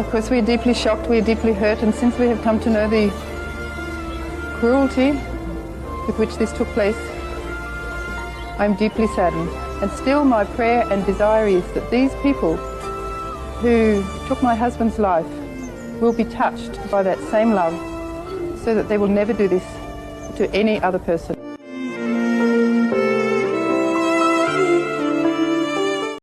because we're deeply shocked, we're deeply hurt, and since we have come to know the cruelty with which this took place, I'm deeply saddened. And still my prayer and desire is that these people who took my husband's life will be touched by that same love so that they will never do this to any other person.